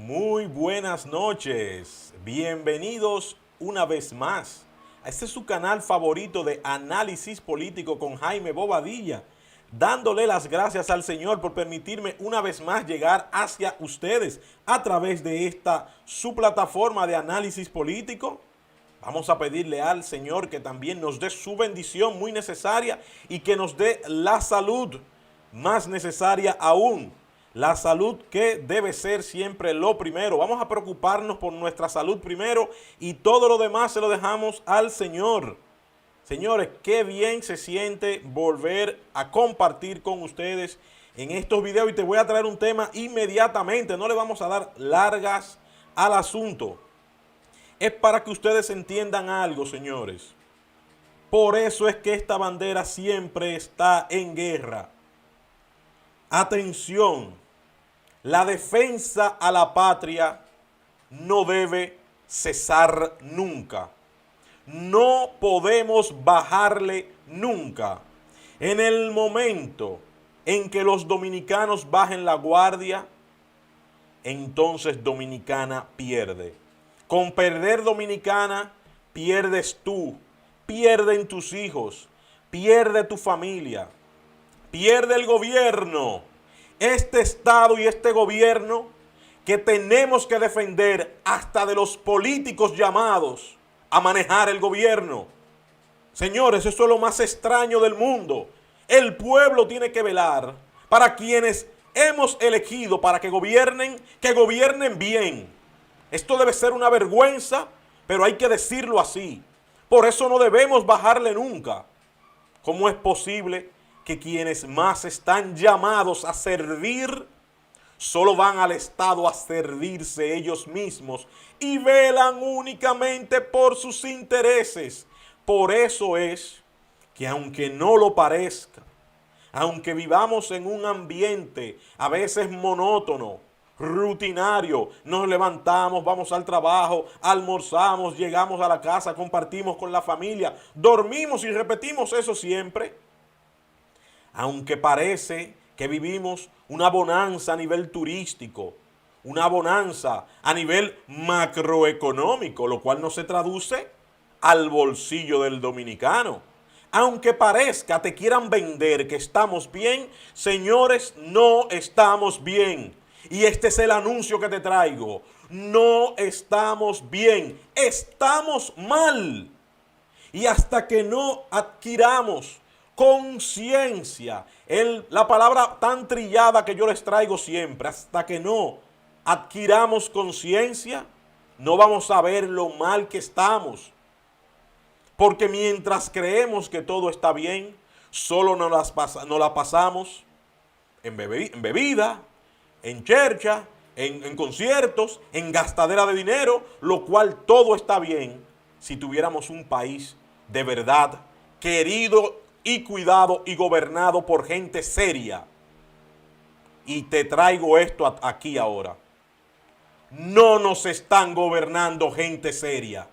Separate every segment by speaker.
Speaker 1: Muy buenas noches, bienvenidos una vez más a este es su canal favorito de análisis político con Jaime Bobadilla, dándole las gracias al Señor por permitirme una vez más llegar hacia ustedes a través de esta su plataforma de análisis político. Vamos a pedirle al Señor que también nos dé su bendición muy necesaria y que nos dé la salud más necesaria aún. La salud que debe ser siempre lo primero. Vamos a preocuparnos por nuestra salud primero y todo lo demás se lo dejamos al Señor. Señores, qué bien se siente volver a compartir con ustedes en estos videos y te voy a traer un tema inmediatamente. No le vamos a dar largas al asunto. Es para que ustedes entiendan algo, señores. Por eso es que esta bandera siempre está en guerra. Atención. La defensa a la patria no debe cesar nunca. No podemos bajarle nunca. En el momento en que los dominicanos bajen la guardia, entonces Dominicana pierde. Con perder Dominicana, pierdes tú, pierden tus hijos, pierde tu familia, pierde el gobierno. Este Estado y este gobierno que tenemos que defender hasta de los políticos llamados a manejar el gobierno. Señores, eso es lo más extraño del mundo. El pueblo tiene que velar para quienes hemos elegido para que gobiernen bien. Esto debe ser una vergüenza, pero hay que decirlo así. Por eso no debemos bajarle nunca. ¿Cómo es posible que quienes más están llamados a servir solo van al Estado a servirse ellos mismos y velan únicamente por sus intereses? Por eso es que aunque no lo parezca, aunque vivamos en un ambiente a veces monótono, rutinario, nos levantamos, vamos al trabajo, almorzamos, llegamos a la casa, compartimos con la familia, dormimos y repetimos eso siempre. Aunque parece que vivimos una bonanza a nivel turístico, una bonanza a nivel macroeconómico, lo cual no se traduce al bolsillo del dominicano. Aunque parezca, te quieran vender que estamos bien, señores, no estamos bien. Y este es el anuncio que te traigo. No estamos bien, estamos mal. Y hasta que no adquiramos conciencia, la palabra tan trillada que yo les traigo siempre, hasta que no adquiramos conciencia, no vamos a ver lo mal que estamos. Porque mientras creemos que todo está bien, solo nos la pasamos en bebida, en chercha, en conciertos, en gastadera de dinero, lo cual todo está bien si tuviéramos un país de verdad querido y cuidado y gobernado por gente seria. Y te traigo esto aquí ahora. No nos están gobernando gente seria.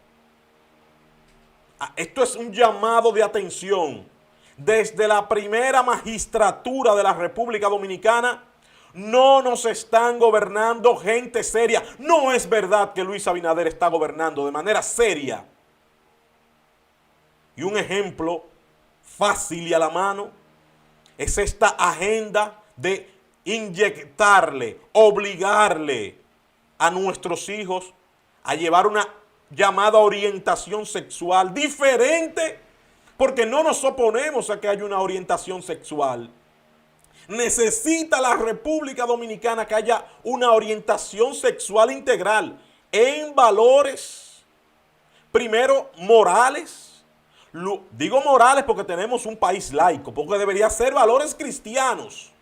Speaker 1: Esto es un llamado de atención. Desde la primera magistratura de la República Dominicana, no nos están gobernando gente seria. No es verdad que Luis Abinader está gobernando de manera seria. Y un ejemplo fácil y a la mano es esta agenda de inyectarle, obligarle a nuestros hijos a llevar una llamada orientación sexual diferente, porque no nos oponemos a que haya una orientación sexual. Necesita la República Dominicana que haya una orientación sexual integral en valores, primero morales. Digo morales porque tenemos un país laico, porque debería ser valores cristianos.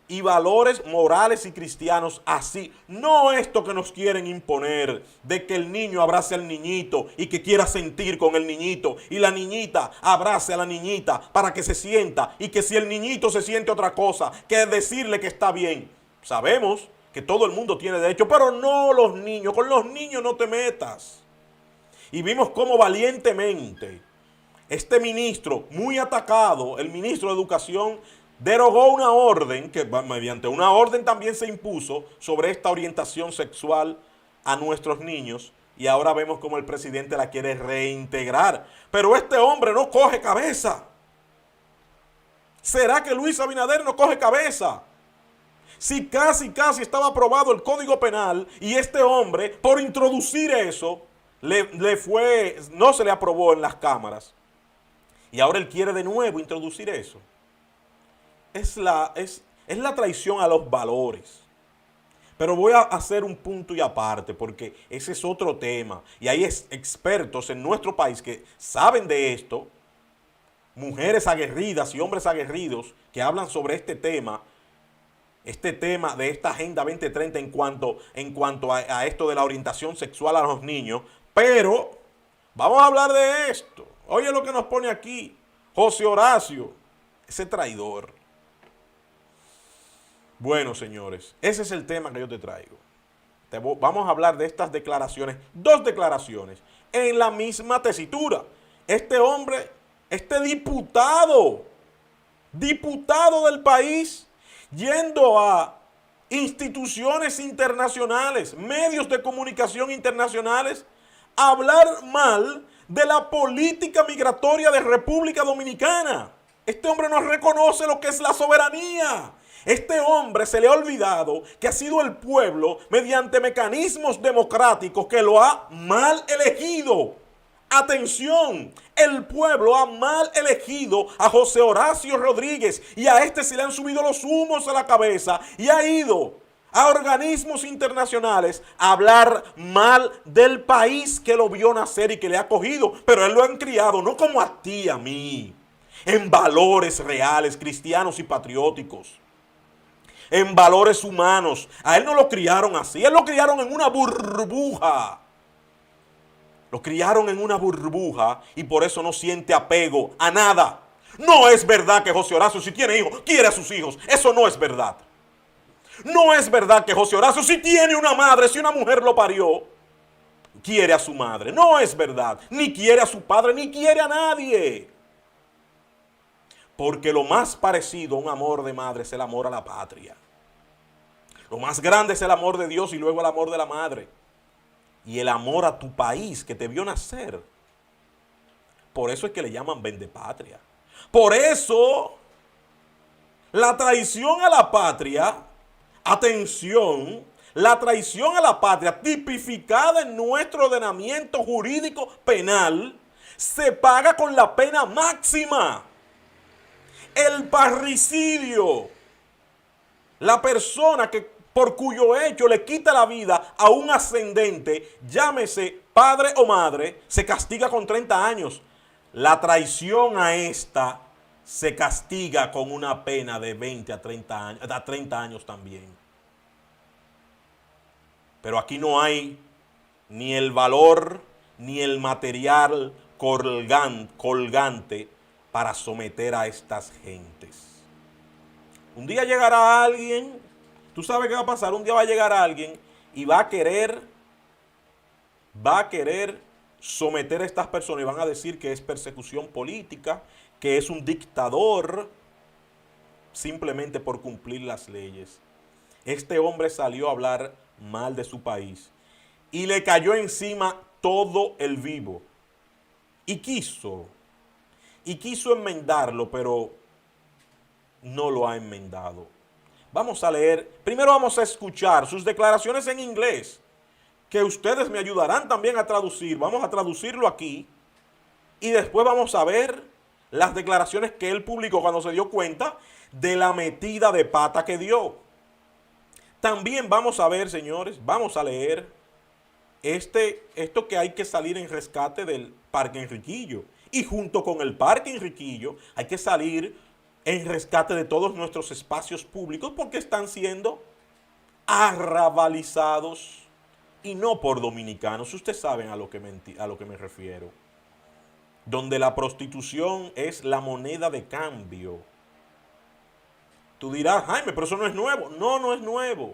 Speaker 1: Y valores morales y cristianos así. No esto que nos quieren imponer, de que el niño abrace al niñito y que quiera sentir con el niñito. Y la niñita abrace a la niñita para que se sienta. Y que si el niñito se siente otra cosa, que decirle que está bien. Sabemos que todo el mundo tiene derecho, pero no los niños. Con los niños no te metas. Y vimos cómo valientemente este ministro, muy atacado, el ministro de Educación, derogó una orden, que mediante una orden también se impuso sobre esta orientación sexual a nuestros niños, y ahora vemos como el presidente la quiere reintegrar. Pero este hombre no coge cabeza. ¿Será que Luis Abinader no coge cabeza? Si casi estaba aprobado el Código Penal y este hombre, por introducir eso, no se le aprobó en las cámaras. Y ahora él quiere de nuevo introducir eso. Es la traición a los valores. Pero voy a hacer un punto y aparte, porque ese es otro tema. Y hay expertos en nuestro país que saben de esto, mujeres aguerridas y hombres aguerridos que hablan sobre este tema de esta Agenda 2030 en cuanto a esto de la orientación sexual a los niños. Pero vamos a hablar de esto. Oye lo que nos pone aquí José Horacio, ese traidor. Bueno, señores, ese es el tema que yo te traigo. Vamos a hablar de estas declaraciones, dos declaraciones, en la misma tesitura. Este hombre, este diputado del país, yendo a instituciones internacionales, medios de comunicación internacionales, a hablar mal de la política migratoria de República Dominicana. Este hombre no reconoce lo que es la soberanía. Este hombre se le ha olvidado que ha sido el pueblo, mediante mecanismos democráticos, que lo ha mal elegido. Atención, el pueblo ha mal elegido a José Horacio Rodríguez y a este se le han subido los humos a la cabeza y ha ido a organismos internacionales a hablar mal del país que lo vio nacer y que le ha acogido. Pero él lo han criado, no como a ti, a mí, en valores reales, cristianos y patrióticos, en valores humanos. A él no lo criaron así, él lo criaron en una burbuja. Lo criaron en una burbuja y por eso no siente apego a nada. No es verdad que José Horacio, si tiene hijos, quiere a sus hijos. Eso no es verdad. No es verdad que José Horacio, si tiene una madre, si una mujer lo parió, quiere a su madre. No es verdad. Ni quiere a su padre, ni quiere a nadie. Porque lo más parecido a un amor de madre es el amor a la patria. Lo más grande es el amor de Dios y luego el amor de la madre. Y el amor a tu país que te vio nacer. Por eso es que le llaman vendepatria. Por eso la traición a la patria, atención, la traición a la patria tipificada en nuestro ordenamiento jurídico penal se paga con la pena máxima. El parricidio, la persona por cuyo hecho le quita la vida a un ascendente, llámese padre o madre, se castiga con 30 años. La traición a esta se castiga con una pena de 20 a 30 años también. Pero aquí no hay ni el valor ni el material colgante para someter a estas gentes. Un día llegará alguien. Tú sabes qué va a pasar. Un día va a llegar alguien y va a querer someter a estas personas y van a decir que es persecución política, que es un dictador, simplemente por cumplir las leyes. Este hombre salió a hablar mal de su país y le cayó encima todo el vivo. Y quiso enmendarlo, pero no lo ha enmendado. Vamos a leer, primero vamos a escuchar sus declaraciones en inglés, que ustedes me ayudarán también a traducir. Vamos a traducirlo aquí y después vamos a ver las declaraciones que él publicó cuando se dio cuenta de la metida de pata que dio. También vamos a ver, señores, vamos a leer esto que hay que salir en rescate del Parque Enriquillo. Y junto con el Parque Enriquillo hay que salir en rescate de todos nuestros espacios públicos porque están siendo arrabalizados y no por dominicanos. Ustedes saben a lo que me refiero. Donde la prostitución es la moneda de cambio. Tú dirás, Jaime, pero eso no es nuevo. No, no es nuevo.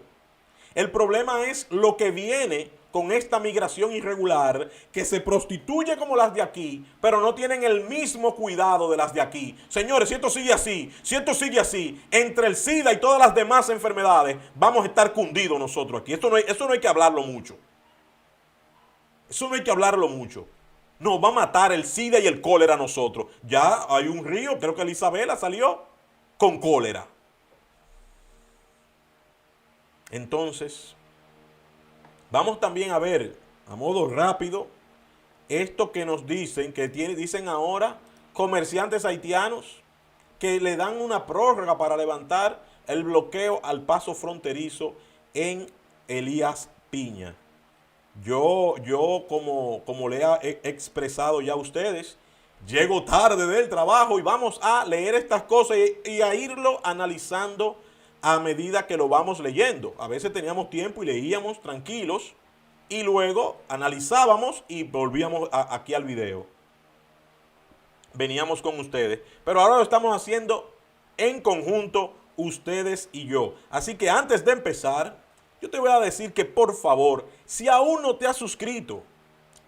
Speaker 1: El problema es lo que viene con esta migración irregular que se prostituye como las de aquí, pero no tienen el mismo cuidado de las de aquí. Señores, si esto sigue así, entre el SIDA y todas las demás enfermedades, vamos a estar cundidos nosotros aquí. Eso no hay que hablarlo mucho. Eso no hay que hablarlo mucho. Nos va a matar el SIDA y el cólera a nosotros. Ya hay un río, creo que la Isabela salió con cólera. Entonces, vamos también a ver, a modo rápido, esto que nos dicen, dicen ahora comerciantes haitianos que le dan una prórroga para levantar el bloqueo al paso fronterizo en Elías Piña. Yo como le he expresado ya a ustedes, llego tarde del trabajo y vamos a leer estas cosas y a irlo analizando a medida que lo vamos leyendo. A veces teníamos tiempo y leíamos tranquilos y luego analizábamos y volvíamos aquí al video. Veníamos con ustedes, pero ahora lo estamos haciendo en conjunto ustedes y yo. Así que antes de empezar, yo te voy a decir que por favor, si aún no te has suscrito,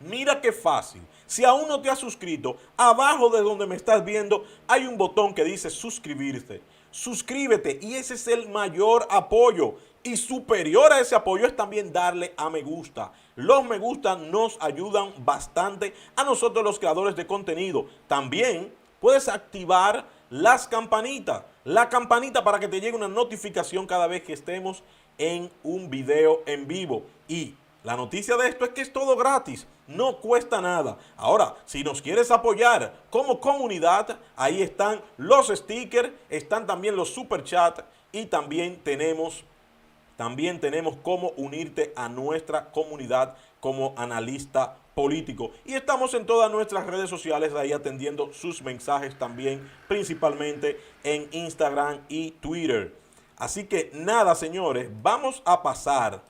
Speaker 1: mira qué fácil. Si aún no te has suscrito, abajo de donde me estás viendo hay un botón que dice suscribirte. Suscríbete y ese es el mayor apoyo. Y superior a ese apoyo es también darle a me gusta. Los me gusta nos ayudan bastante a nosotros los creadores de contenido. También puedes activar las campanitas. La campanita para que te llegue una notificación cada vez que estemos en un video en vivo. Y la noticia de esto es que es todo gratis, no cuesta nada. Ahora, si nos quieres apoyar como comunidad, ahí están los stickers, están también los super chats y también tenemos cómo unirte a nuestra comunidad como analista político. Y estamos en todas nuestras redes sociales ahí atendiendo sus mensajes también, principalmente en Instagram y Twitter. Así que nada, señores, vamos a pasar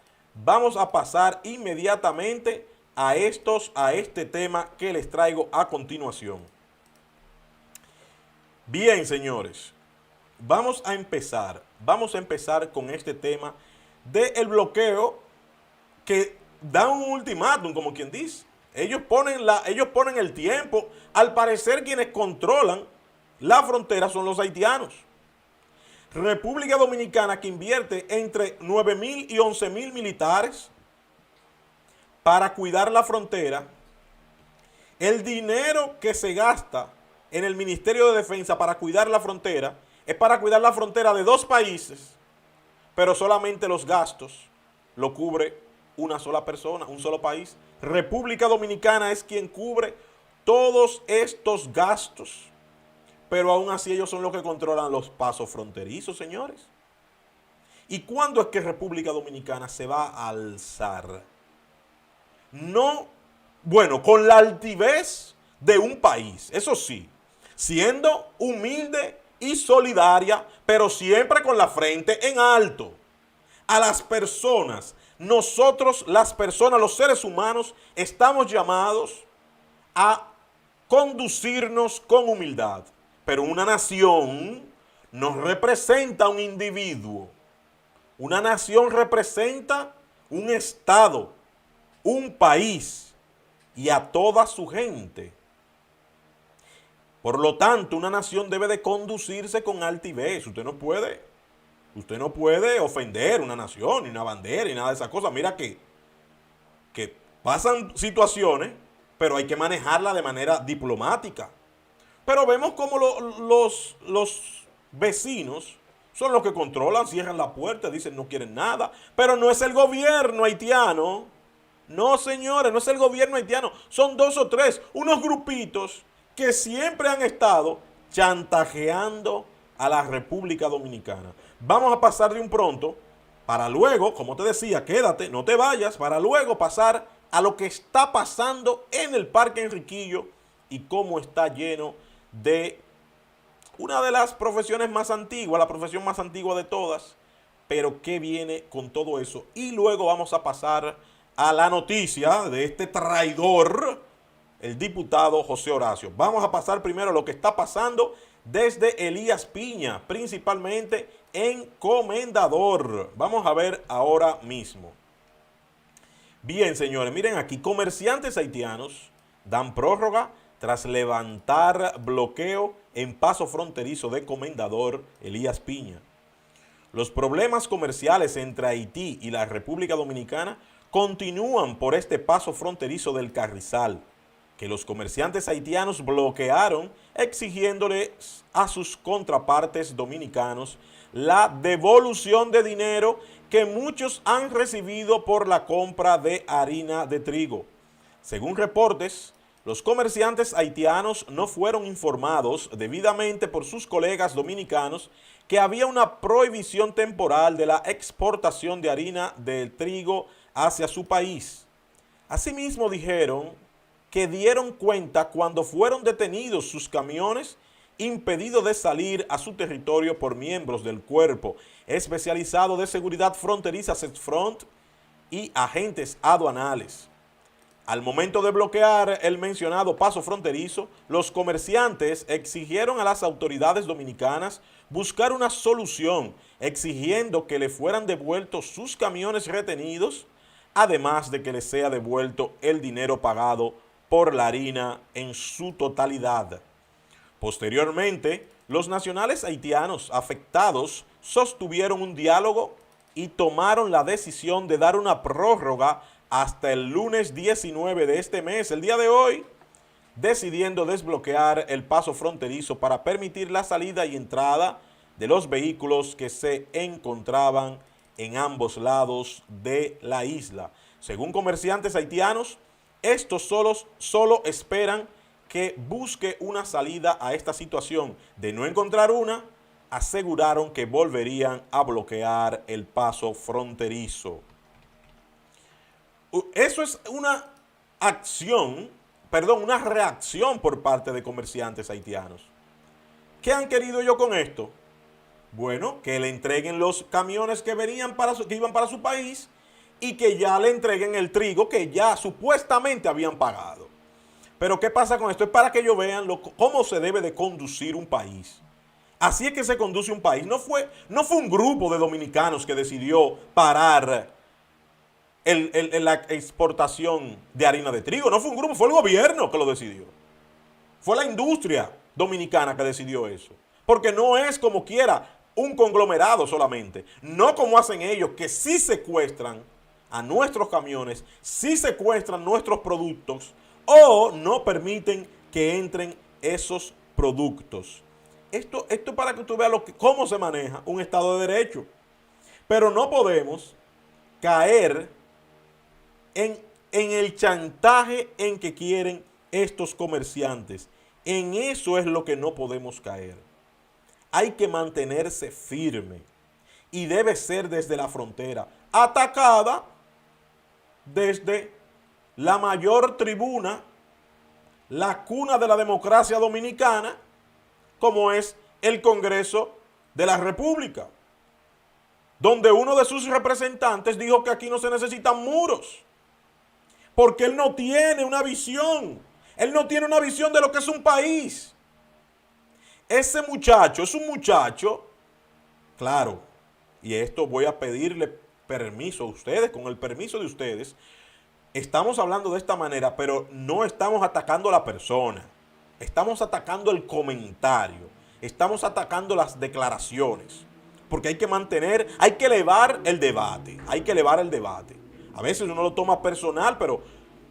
Speaker 1: inmediatamente a este tema que les traigo a continuación. Bien, señores, vamos a empezar con este tema del bloqueo que da un ultimátum, como quien dice. Ellos ponen el tiempo. Al parecer quienes controlan la frontera son los haitianos. República Dominicana, que invierte entre 9,000 y 11,000 militares para cuidar la frontera. El dinero que se gasta en el Ministerio de Defensa para cuidar la frontera es para cuidar la frontera de dos países, pero solamente los gastos lo cubre una sola persona, un solo país. República Dominicana es quien cubre todos estos gastos. Pero aún así ellos son los que controlan los pasos fronterizos, señores. ¿Y cuándo es que República Dominicana se va a alzar? No, bueno, con la altivez de un país, eso sí, siendo humilde y solidaria, pero siempre con la frente en alto. A las personas, nosotros las personas, los seres humanos, estamos llamados a conducirnos con humildad. Pero una nación no representa un individuo. Una nación representa un estado, un país y a toda su gente. Por lo tanto, una nación debe de conducirse con altivez. Usted no puede ofender una nación, ni una bandera, ni nada de esas cosas. Mira que pasan situaciones, pero hay que manejarla de manera diplomática. Pero vemos como los vecinos son los que controlan, cierran la puerta, dicen no quieren nada. Pero no es el gobierno haitiano. No, señores, no es el gobierno haitiano. Son dos o tres, unos grupitos que siempre han estado chantajeando a la República Dominicana. Vamos a pasar de un pronto para luego, como te decía, quédate, no te vayas, para luego pasar a lo que está pasando en el Parque Enriquillo y cómo está lleno de una de las profesiones más antiguas, la profesión más antigua de todas, pero que viene con todo eso. Y luego vamos a pasar a la noticia de este traidor, el diputado José Horacio. Vamos a pasar primero a lo que está pasando desde Elías Piña, principalmente en Comendador. Vamos a ver ahora mismo. Bien, señores, miren aquí, comerciantes haitianos dan prórroga tras levantar bloqueo en paso fronterizo de Comendador Elías Piña. Los problemas comerciales entre Haití y la República Dominicana continúan por este paso fronterizo del Carrizal, que los comerciantes haitianos bloquearon exigiéndoles a sus contrapartes dominicanos la devolución de dinero que muchos han recibido por la compra de harina de trigo. Según reportes, los comerciantes haitianos no fueron informados debidamente por sus colegas dominicanos que había una prohibición temporal de la exportación de harina de trigo hacia su país. Asimismo dijeron que dieron cuenta cuando fueron detenidos sus camiones impedidos de salir a su territorio por miembros del Cuerpo Especializado de Seguridad Fronteriza CESFRONT y agentes aduanales. Al momento de bloquear el mencionado paso fronterizo, los comerciantes exigieron a las autoridades dominicanas buscar una solución, exigiendo que le fueran devueltos sus camiones retenidos, además de que les sea devuelto el dinero pagado por la harina en su totalidad. Posteriormente, los nacionales haitianos afectados sostuvieron un diálogo y tomaron la decisión de dar una prórroga hasta el lunes 19 de este mes, el día de hoy, decidiendo desbloquear el paso fronterizo para permitir la salida y entrada de los vehículos que se encontraban en ambos lados de la isla. Según comerciantes haitianos, estos solo esperan que busque una salida a esta situación. De no encontrar una, aseguraron que volverían a bloquear el paso fronterizo. Eso es una una reacción por parte de comerciantes haitianos. ¿Qué han querido ellos con esto? Bueno, que le entreguen los camiones que iban para su país y que ya le entreguen el trigo que ya supuestamente habían pagado. Pero ¿qué pasa con esto? Es para que ellos vean cómo se debe de conducir un país. Así es que se conduce un país. No fue un grupo de dominicanos que decidió parar la exportación de harina de trigo. No fue un grupo, fue el gobierno que lo decidió. Fue la industria dominicana que decidió eso. Porque no es como quiera un conglomerado solamente. No como hacen ellos, que sí secuestran a nuestros camiones, sí secuestran nuestros productos o no permiten que entren esos productos. Esto para que tú veas cómo se maneja un Estado de Derecho. Pero no podemos caer en el chantaje en que quieren estos comerciantes. En eso es lo que no podemos caer. Hay que mantenerse firme y debe ser desde la frontera, atacada desde la mayor tribuna, la cuna de la democracia dominicana, como es el Congreso de la República, donde uno de sus representantes dijo que aquí no se necesitan muros, porque él no tiene una visión, él no tiene una visión de lo que es un país. Ese muchacho es un muchacho, claro, y esto voy a pedirle permiso a ustedes, con el permiso de ustedes, estamos hablando de esta manera, pero no estamos atacando a la persona, estamos atacando el comentario, estamos atacando las declaraciones, porque hay que elevar el debate, A veces uno lo toma personal, pero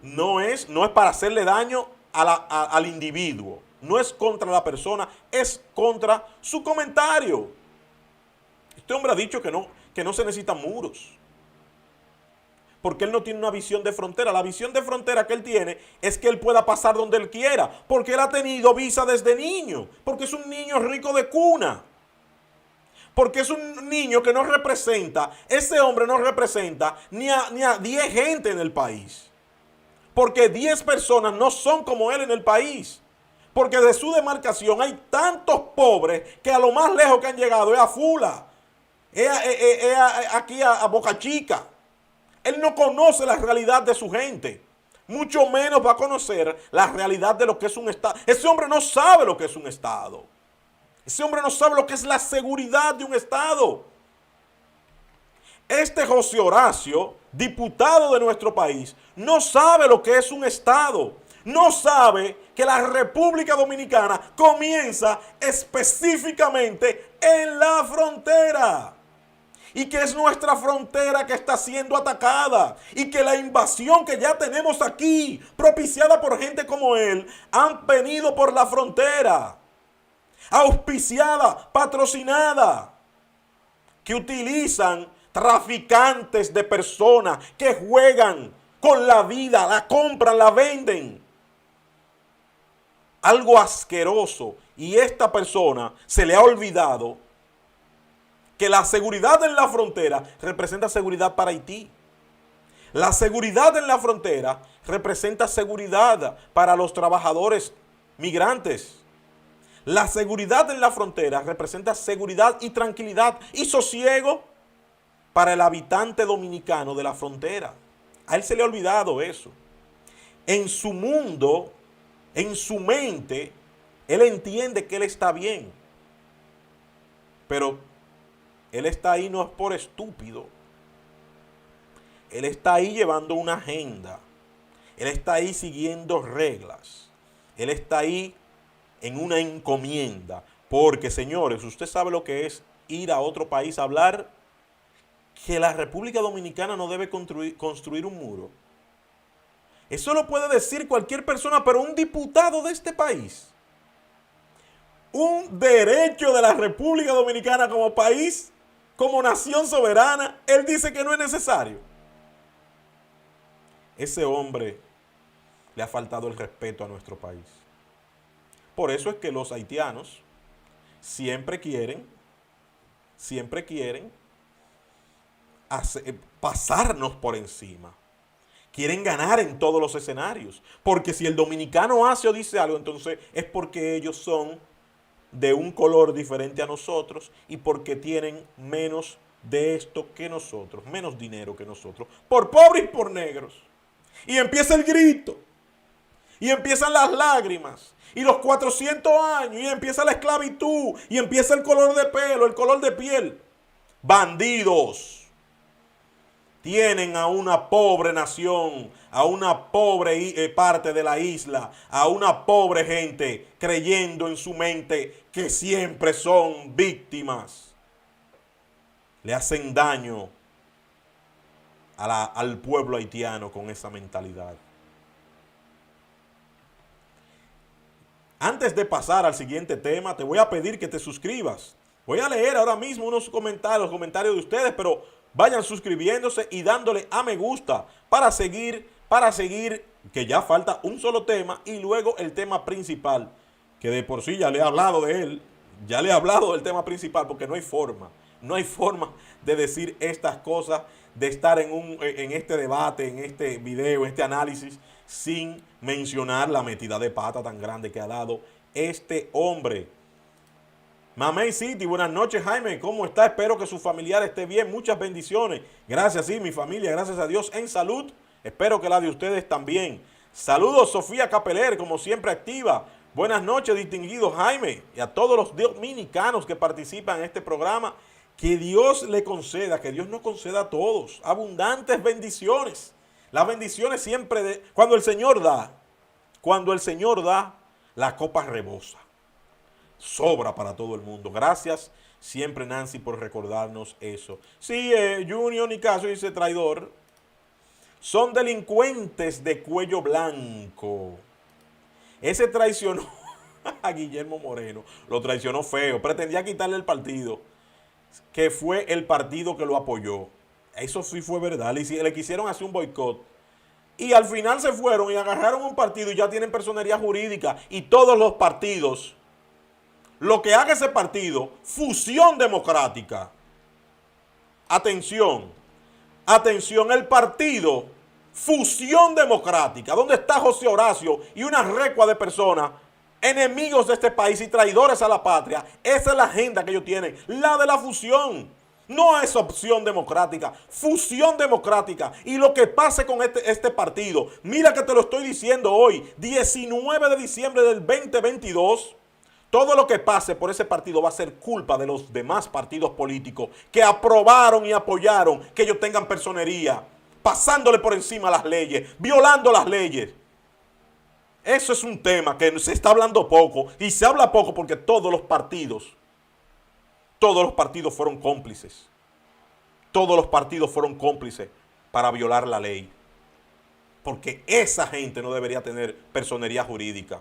Speaker 1: no es para hacerle daño al individuo, no es contra la persona, es contra su comentario. Este hombre ha dicho que no se necesitan muros, porque él no tiene una visión de frontera. La visión de frontera que él tiene es que él pueda pasar donde él quiera, porque él ha tenido visa desde niño, porque es un niño rico de cuna, porque es un niño que no representa, ese hombre no representa ni a 10 gente en el país, porque 10 personas no son como él en el país, porque de su demarcación hay tantos pobres que a lo más lejos que han llegado es a Fula, aquí a Boca Chica. Él no conoce la realidad de su gente, mucho menos va a conocer la realidad de lo que es un Estado. Ese hombre no sabe lo que es un Estado. Ese hombre no sabe lo que es la seguridad de un Estado. Este José Horacio diputado de nuestro país no sabe lo que es un Estado. No sabe que la República Dominicana comienza específicamente en la frontera. Y que es nuestra frontera que está siendo atacada. Y que la invasión que ya tenemos aquí, propiciada por gente como él, han venido por la frontera. Auspiciada, patrocinada. Que utilizan traficantes de personas que juegan con la vida, la compran, la venden. Algo asqueroso. Y esta persona se le ha olvidado que la seguridad en la frontera representa seguridad para Haití. La seguridad en la frontera representa seguridad para los trabajadores migrantes. La seguridad en la frontera representa seguridad y tranquilidad y sosiego para el habitante dominicano de la frontera. A él se le ha olvidado eso. En su mundo, en su mente, él entiende que él está bien. Pero él está ahí no es por estúpido. Él está ahí llevando una agenda. Él está ahí siguiendo reglas. Él está ahí en una encomienda. Porque, señores, usted sabe lo que es ir a otro país a hablar que la República Dominicana no debe construir un muro. Eso lo puede decir cualquier persona, pero un diputado de este país. Un derecho de la República Dominicana como país, como nación soberana, él dice que no es necesario. Ese hombre le ha faltado el respeto a nuestro país. Por eso es que los haitianos siempre quieren pasarnos por encima. Quieren ganar en todos los escenarios. Porque si el dominicano hace o dice algo, entonces es porque ellos son de un color diferente a nosotros y porque tienen menos de esto que nosotros, menos dinero que nosotros, por pobres y por negros. Y empieza el grito, y empiezan las lágrimas, y los 400 años, y empieza la esclavitud, y empieza el color de pelo, el color de piel. Bandidos. Tienen a una pobre nación, a una pobre parte de la isla, a una pobre gente creyendo en su mente que siempre son víctimas. Le hacen daño al pueblo haitiano con esa mentalidad. Antes de pasar al siguiente tema, te voy a pedir que te suscribas. Voy a leer ahora mismo unos comentarios, los comentarios de ustedes, pero vayan suscribiéndose y dándole a me gusta para seguir, que ya falta un solo tema y luego el tema principal, que de por sí ya le he hablado de él, ya le he hablado del tema principal porque no hay forma de decir estas cosas, de estar en este debate, en este video, en este análisis, sin mencionar la metida de pata tan grande que ha dado este hombre. Mamey City, buenas noches, Jaime, ¿cómo está? Espero que su familiar esté bien, muchas bendiciones. Gracias, sí, mi familia, gracias a Dios, en salud. Espero que la de ustedes también. Saludos, Sofía Capeler, como siempre activa. Buenas noches, distinguido Jaime, y a todos los dominicanos que participan en este programa. Que Dios le conceda, que Dios nos conceda a todos abundantes bendiciones. Las bendiciones siempre, cuando el Señor da, la copa rebosa. Sobra para todo el mundo. Gracias siempre, Nancy, por recordarnos eso. Sí, Junior Nicaso dice traidor. Son delincuentes de cuello blanco. Ese traicionó a Guillermo Moreno. Lo traicionó feo. Pretendía quitarle el partido, que fue el partido que lo apoyó. Eso sí fue verdad. Le quisieron hacer un boicot. Y al final se fueron y agarraron un partido y ya tienen personería jurídica. Y todos los partidos, lo que haga ese partido, Fusión Democrática. Atención, el partido Fusión Democrática, donde está José Horacio y una recua de personas, enemigos de este país y traidores a la patria. Esa es la agenda que ellos tienen, la de la fusión. No es Opción Democrática, Fusión Democrática. Y lo que pase con este partido, mira que te lo estoy diciendo hoy, 19 de diciembre del 2022, todo lo que pase por ese partido va a ser culpa de los demás partidos políticos que aprobaron y apoyaron que ellos tengan personería. pasándole por encima las leyes, violando las leyes. Eso es un tema que se está hablando poco, y se habla poco porque todos los partidos fueron cómplices. Todos los partidos fueron cómplices para violar la ley. Porque esa gente no debería tener personería jurídica.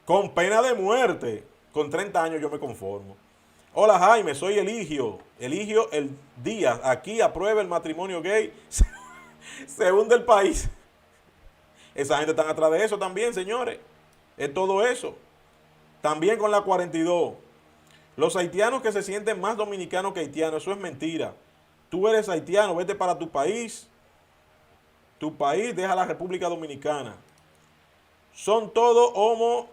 Speaker 1: Con pena de muerte. Con 30 años yo me conformo. Hola Jaime, soy Eligio. Eligio el Díaz. Aquí aprueba el matrimonio gay. Se hunde el país. Esa gente está atrás de eso también, señores. Es todo eso. También con la 42. Los haitianos que se sienten más dominicanos que haitianos. Eso es mentira. Tú eres haitiano, vete para tu país. Tu país, deja la República Dominicana. Son todos homo.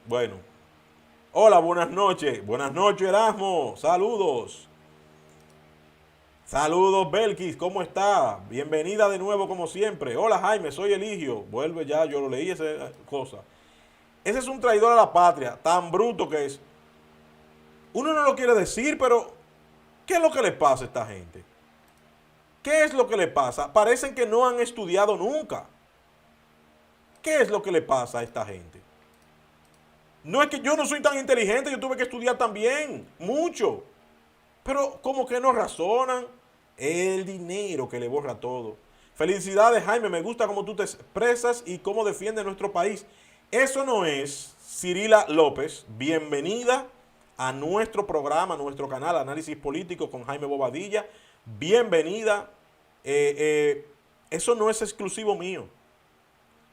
Speaker 1: Bueno. Hola, buenas noches. Buenas noches, Erasmo. Saludos. Saludos, Belkis. ¿Cómo está? Bienvenida de nuevo, como siempre. Hola, Jaime. Soy Eligio. Vuelve ya, yo lo leí esa cosa. Ese es un traidor a la patria. Tan bruto que es. Uno no lo quiere decir, pero ¿qué es lo que le pasa a esta gente? ¿Qué es lo que le pasa? Parecen que no han estudiado nunca. ¿Qué es lo que le pasa a esta gente? No es que yo no soy tan inteligente, yo tuve que estudiar también, mucho. Pero como que no razonan. El dinero que le borra todo. Felicidades, Jaime, me gusta cómo tú te expresas y cómo defiendes nuestro país. Eso no es Cirila López. Bienvenida a nuestro programa, a nuestro canal Análisis Político con Jaime Bobadilla. Bienvenida. Eso no es exclusivo mío.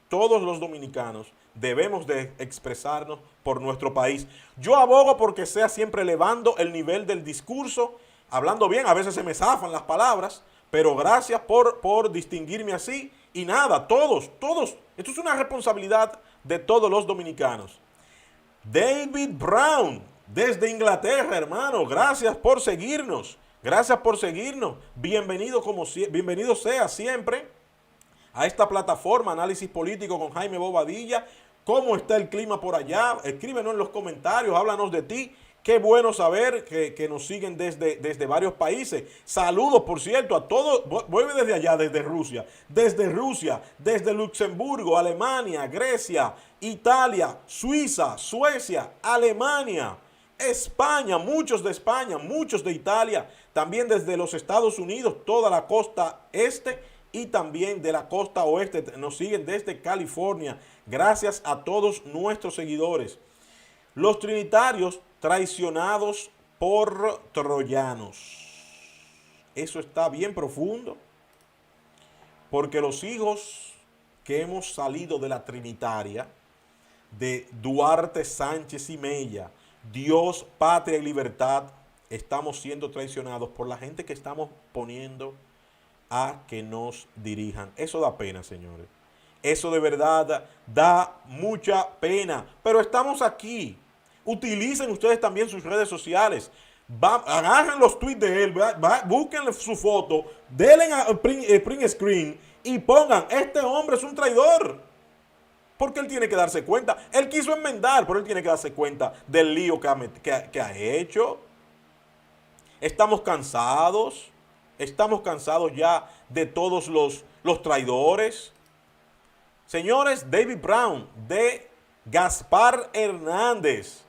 Speaker 1: Todos los dominicanos debemos de expresarnos por nuestro país. Yo abogo porque sea siempre elevando el nivel del discurso, hablando bien. A veces se me zafan las palabras, pero gracias por distinguirme así. Y nada, todos. Esto es una responsabilidad de todos los dominicanos. David Brown, desde Inglaterra, hermano. Gracias por seguirnos. Gracias por seguirnos. Bienvenido sea siempre a esta plataforma Análisis Político con Jaime Bobadilla. ¿Cómo está el clima por allá? Escríbenos en los comentarios, háblanos de ti. Qué bueno saber que nos siguen desde varios países. Saludos, por cierto, a todos. Vuelve desde allá, desde Rusia, desde Luxemburgo, Alemania, Grecia, Italia, Suiza, Suecia, Alemania, España, muchos de Italia, también desde los Estados Unidos, toda la costa este y también de la costa oeste. Nos siguen desde California. Gracias a todos nuestros seguidores. Los trinitarios traicionados por troyanos. Eso está bien profundo, porque los hijos que hemos salido de la trinitaria, de Duarte, Sánchez y Mella, Dios, patria y libertad, estamos siendo traicionados por la gente que estamos poniendo a que nos dirijan. Eso da pena, señores. Eso de verdad da mucha pena. Pero estamos aquí. Utilicen ustedes también sus redes sociales. Agarren los tweets de él, busquen su foto, denle a print screen y pongan: este hombre es un traidor. Porque él tiene que darse cuenta. Él quiso enmendar, pero él tiene que darse cuenta del lío que ha hecho. Estamos cansados ya de todos los traidores. Señores, David Brown de Gaspar Hernández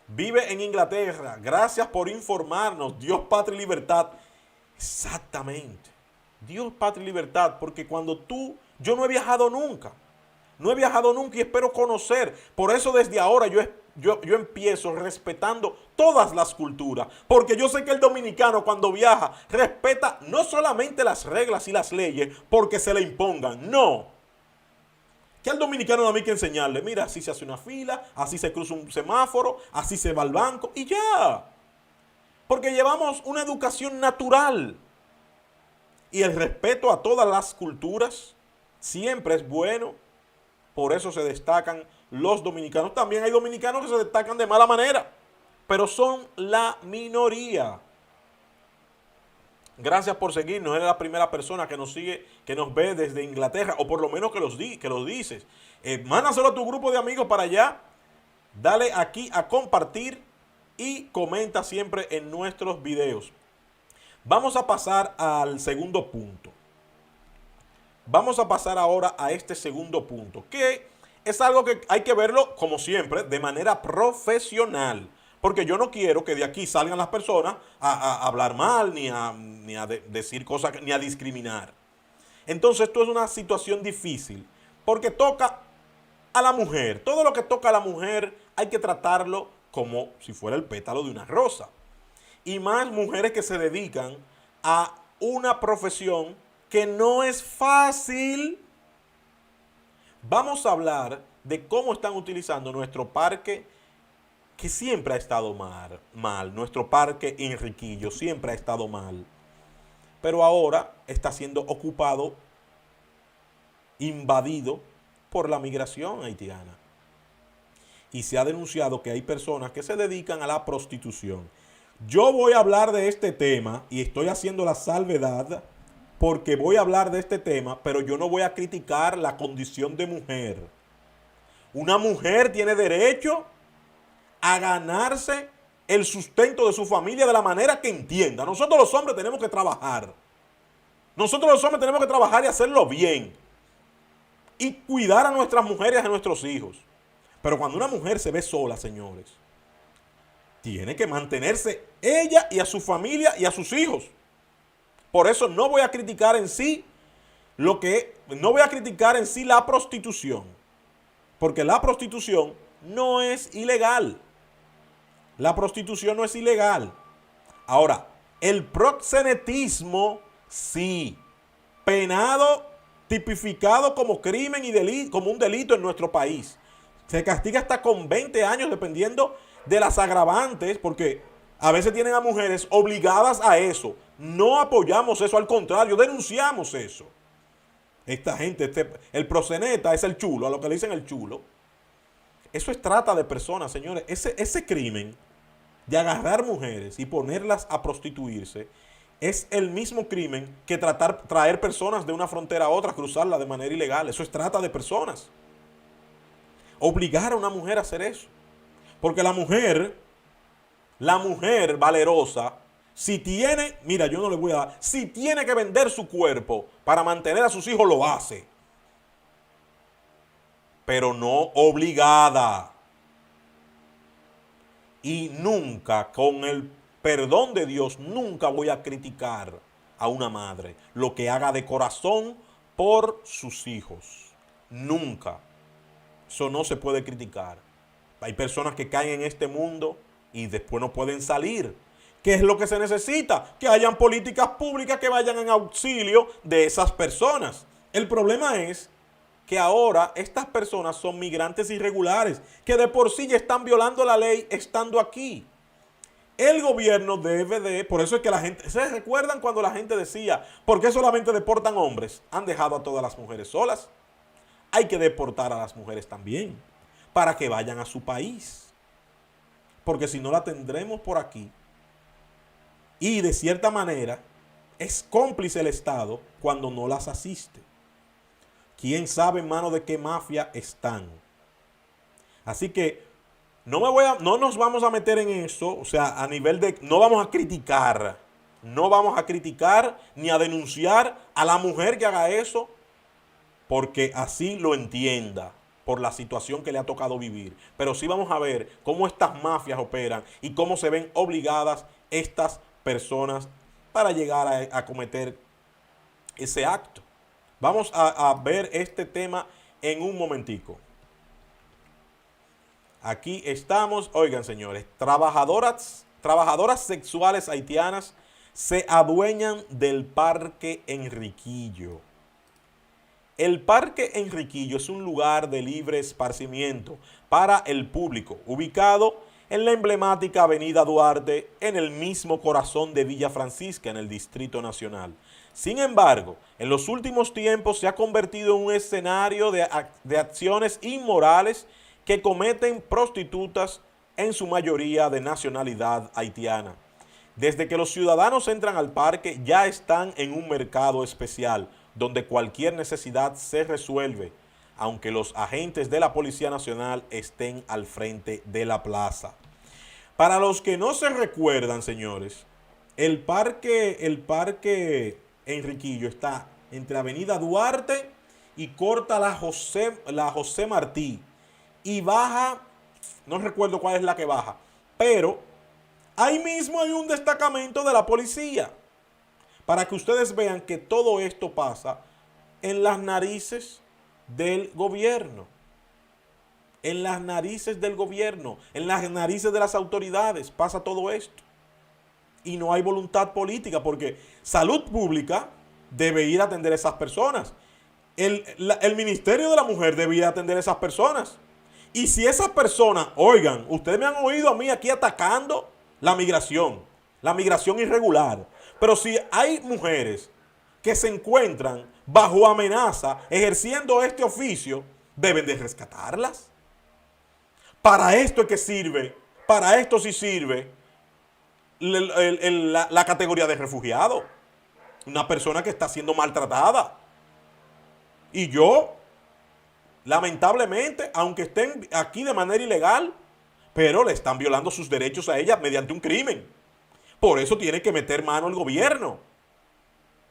Speaker 1: vive en Inglaterra. Gracias por informarnos. Dios, patria y libertad. Exactamente. Dios, patria y libertad. Porque yo no he viajado nunca. No he viajado nunca y espero conocer. Por eso desde ahora yo empiezo respetando todas las culturas. Porque yo sé que el dominicano cuando viaja respeta no solamente las reglas y las leyes porque se le impongan. No. Que al dominicano no hay que enseñarle: mira, así se hace una fila, así se cruza un semáforo, así se va al banco y ya. Porque llevamos una educación natural. Y el respeto a todas las culturas siempre es bueno. Por eso se destacan los dominicanos. También hay dominicanos que se destacan de mala manera, pero son la minoría. Gracias por seguirnos. Eres la primera persona que nos sigue, que nos ve desde Inglaterra, o por lo menos que lo dices. Mándaselo a tu grupo de amigos para allá. Dale aquí a compartir y comenta siempre en nuestros videos. Vamos a pasar al segundo punto. Vamos a pasar ahora a este segundo punto, que es algo que hay que verlo, como siempre, de manera profesional. Porque yo no quiero que de aquí salgan las personas a hablar mal, ni a decir cosas, ni a discriminar. Entonces esto es una situación difícil, porque toca a la mujer. Todo lo que toca a la mujer hay que tratarlo como si fuera el pétalo de una rosa. Y más mujeres que se dedican a una profesión que no es fácil. Vamos a hablar de cómo están utilizando nuestro parque, que siempre ha estado mal. Nuestro parque Enriquillo siempre ha estado mal. Pero ahora está siendo ocupado, invadido por la migración haitiana. Y se ha denunciado que hay personas que se dedican a la prostitución. Yo voy a hablar de este tema y estoy haciendo la salvedad porque voy a hablar de este tema, pero yo no voy a criticar la condición de mujer. Una mujer tiene derecho a ganarse el sustento de su familia de la manera que entienda. Nosotros los hombres tenemos que trabajar. Nosotros los hombres tenemos que trabajar y hacerlo bien. Y cuidar a nuestras mujeres y a nuestros hijos. Pero cuando una mujer se ve sola, señores, tiene que mantenerse ella y a su familia y a sus hijos. Por eso no voy a criticar en sí no voy a criticar en sí la prostitución. Porque la prostitución no es ilegal. La prostitución no es ilegal. Ahora, el proxenetismo sí, penado, tipificado como crimen y delito, como un delito en nuestro país. Se castiga hasta con 20 años dependiendo de las agravantes, porque a veces tienen a mujeres obligadas a eso. No apoyamos eso, al contrario, denunciamos eso. Esta gente, el proxeneta es el chulo, a lo que le dicen el chulo. Eso es trata de personas, señores. Ese crimen de agarrar mujeres y ponerlas a prostituirse es el mismo crimen que traer personas de una frontera a otra, cruzarla de manera ilegal. Eso es trata de personas. Obligar a una mujer a hacer eso. Porque la mujer valerosa, si tiene, mira, yo no le voy a dar, si tiene que vender su cuerpo para mantener a sus hijos, lo hace. Pero no obligada. Y nunca, con el perdón de Dios, nunca voy a criticar a una madre lo que haga de corazón por sus hijos. Nunca. Eso no se puede criticar. Hay personas que caen en este mundo y después no pueden salir. ¿Qué es lo que se necesita? Que hayan políticas públicas que vayan en auxilio de esas personas. El problema es que ahora estas personas son migrantes irregulares, que de por sí ya están violando la ley estando aquí. El gobierno debe de, por eso es que la gente, ¿se recuerdan cuando la gente decía, ¿por qué solamente deportan hombres? Han dejado a todas las mujeres solas. Hay que deportar a las mujeres también, para que vayan a su país. Porque si no la tendremos por aquí. Y de cierta manera, es cómplice el Estado cuando no las asiste. ¿Quién sabe en manos de qué mafia están? Así que no nos vamos a meter en eso, o sea, a nivel de, no vamos a criticar ni a denunciar a la mujer que haga eso, porque así lo entienda, por la situación que le ha tocado vivir. Pero sí vamos a ver cómo estas mafias operan y cómo se ven obligadas estas personas para llegar a cometer ese acto. Vamos a ver este tema en un momentico. Aquí estamos, oigan señores, trabajadoras sexuales haitianas se adueñan del Parque Enriquillo. El Parque Enriquillo es un lugar de libre esparcimiento para el público, ubicado en la emblemática Avenida Duarte, en el mismo corazón de Villa Francisca, en el Distrito Nacional. Sin embargo, en los últimos tiempos se ha convertido en un escenario de acciones inmorales que cometen prostitutas, en su mayoría de nacionalidad haitiana. Desde que los ciudadanos entran al parque, ya están en un mercado especial, donde cualquier necesidad se resuelve, aunque los agentes de la Policía Nacional estén al frente de la plaza. Para los que no se recuerdan, señores, el parque Enriquillo está entre Avenida Duarte y corta la José Martí. Y baja, no recuerdo cuál es la que baja, pero ahí mismo hay un destacamento de la policía. Para que ustedes vean que todo esto pasa en las narices del gobierno. En las narices del gobierno, en las narices de las autoridades pasa todo esto. Y no hay voluntad política porque salud pública debe ir a atender a esas personas. El Ministerio de la Mujer debe ir a atender a esas personas. Y si esas personas, oigan, ustedes me han oído a mí aquí atacando la migración irregular. Pero si hay mujeres que se encuentran bajo amenaza ejerciendo este oficio, deben de rescatarlas. Para esto es que sirve, para esto sí sirve la categoría de refugiado. Una persona que está siendo maltratada. Y yo, lamentablemente, aunque estén aquí de manera ilegal, pero le están violando sus derechos a ella mediante un crimen. Por eso tiene que meter mano el gobierno.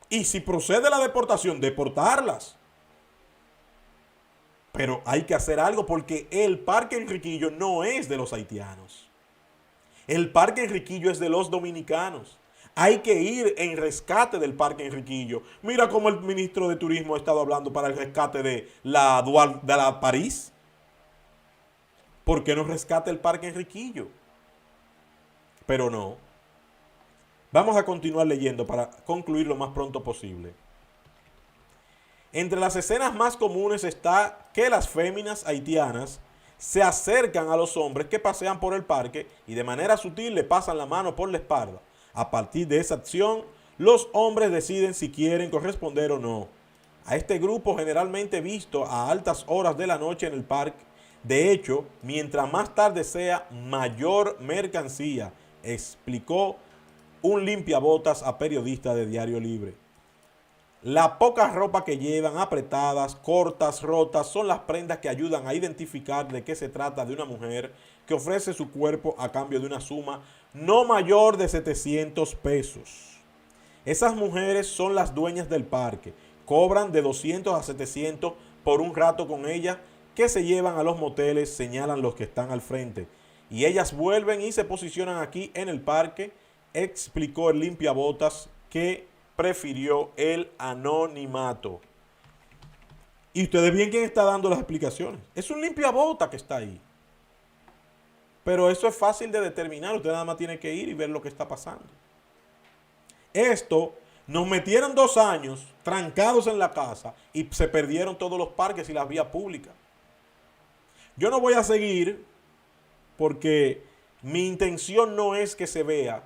Speaker 1: Y si procede la deportación, deportarlas. Pero hay que hacer algo porque el Parque Enriquillo no es de los haitianos. El Parque Enriquillo es de los dominicanos. Hay que ir en rescate del Parque Enriquillo. Mira cómo el ministro de Turismo ha estado hablando para el rescate de la París. ¿Por qué no rescate el Parque Enriquillo? Pero no. Vamos a continuar leyendo para concluir lo más pronto posible. Entre las escenas más comunes está que las féminas haitianas se acercan a los hombres que pasean por el parque y de manera sutil le pasan la mano por la espalda. A partir de esa acción, los hombres deciden si quieren corresponder o no. A este grupo generalmente visto a altas horas de la noche en el parque. De hecho, mientras más tarde sea, mayor mercancía, explicó un limpiabotas a periodista de Diario Libre. La poca ropa que llevan, apretadas, cortas, rotas, son las prendas que ayudan a identificar de qué se trata de una mujer que ofrece su cuerpo a cambio de una suma no mayor de 700 pesos. Esas mujeres son las dueñas del parque. Cobran de 200 a 700 por un rato con ellas que se llevan a los moteles, señalan los que están al frente. Y ellas vuelven y se posicionan aquí en el parque, explicó el limpiabotas que prefirió el anonimato. Y ustedes ven quién está dando las explicaciones. Es un limpiabotas que está ahí. Pero eso es fácil de determinar. Usted nada más tiene que ir y ver lo que está pasando. Esto nos metieron 2 años trancados en la casa y se perdieron todos los parques y las vías públicas. Yo no voy a seguir porque mi intención no es que se vea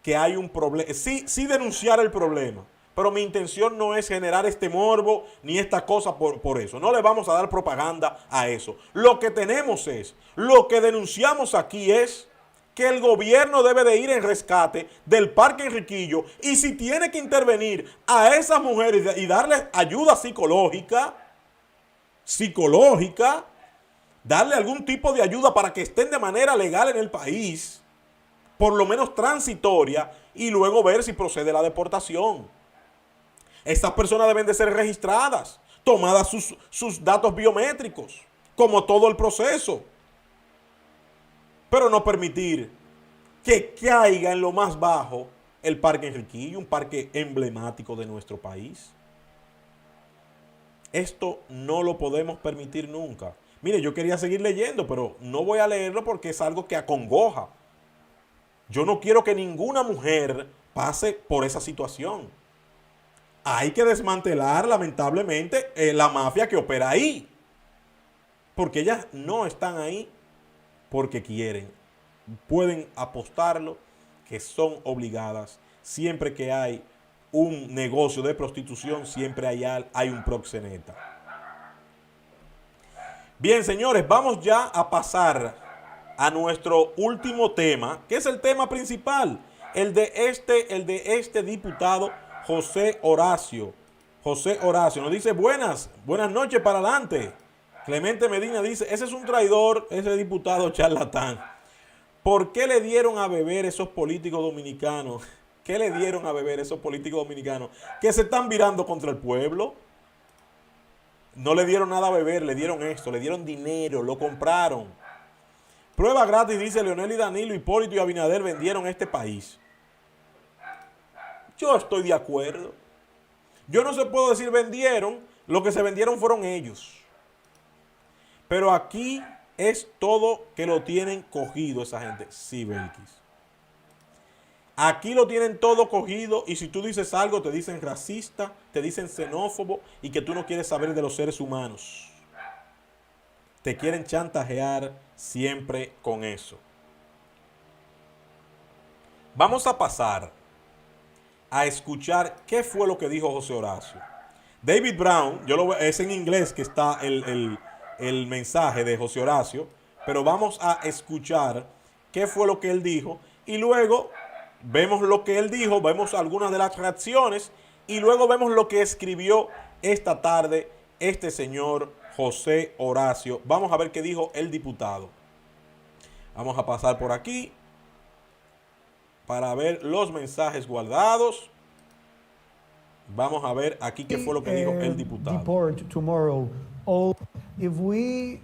Speaker 1: que hay un problema. Sí denunciar el problema, pero mi intención no es generar este morbo ni esta cosa por eso. No le vamos a dar propaganda a eso. Lo que tenemos es, lo que denunciamos aquí es que el gobierno debe de ir en rescate del Parque Enriquillo y si tiene que intervenir a esas mujeres y darles ayuda psicológica, darle algún tipo de ayuda para que estén de manera legal en el país, por lo menos transitoria, y luego ver si procede la deportación. Estas personas deben de ser registradas, tomadas sus datos biométricos, como todo el proceso. Pero no permitir que caiga en lo más bajo el Parque Enriquillo, un parque emblemático de nuestro país. Esto no lo podemos permitir nunca. Mire, yo quería seguir leyendo, pero no voy a leerlo porque es algo que acongoja. Yo no quiero que ninguna mujer pase por esa situación. Hay que desmantelar, lamentablemente, la mafia que opera ahí. Porque ellas no están ahí porque quieren. Pueden apostarlo que son obligadas. Siempre que hay un negocio de prostitución, siempre hay un proxeneta. Bien, señores, vamos ya a pasar a nuestro último tema, que es el tema principal, el de este diputado José Horacio. José Horacio nos dice buenas noches para adelante. Clemente Medina dice, ese es un traidor, ese diputado charlatán. ¿Por qué le dieron a beber esos políticos dominicanos? ¿Qué le dieron a beber esos políticos dominicanos que se están virando contra el pueblo? No le dieron nada a beber, le dieron esto, le dieron dinero, lo compraron. Prueba gratis, dice Leonel y Danilo, Hipólito y Abinader vendieron este país. Yo estoy de acuerdo. Yo no se puedo decir vendieron, lo que se vendieron fueron ellos. Pero aquí es todo que lo tienen cogido esa gente. Sí, Belkis. Aquí lo tienen todo cogido y si tú dices algo te dicen racista, te dicen xenófobo y que tú no quieres saber de los seres humanos. Te quieren chantajear siempre con eso. Vamos a pasar a escuchar qué fue lo que dijo José Horacio. David Brown, es en inglés que está el mensaje de José Horacio, pero vamos a escuchar qué fue lo que él dijo y luego vemos lo que él dijo, vemos algunas de las reacciones y luego vemos lo que escribió esta tarde este señor José Horacio. Vamos a ver qué dijo el diputado. Vamos a pasar por aquí para ver los mensajes guardados. Vamos a ver aquí qué fue lo que dijo el diputado.
Speaker 2: Deport tomorrow all, if we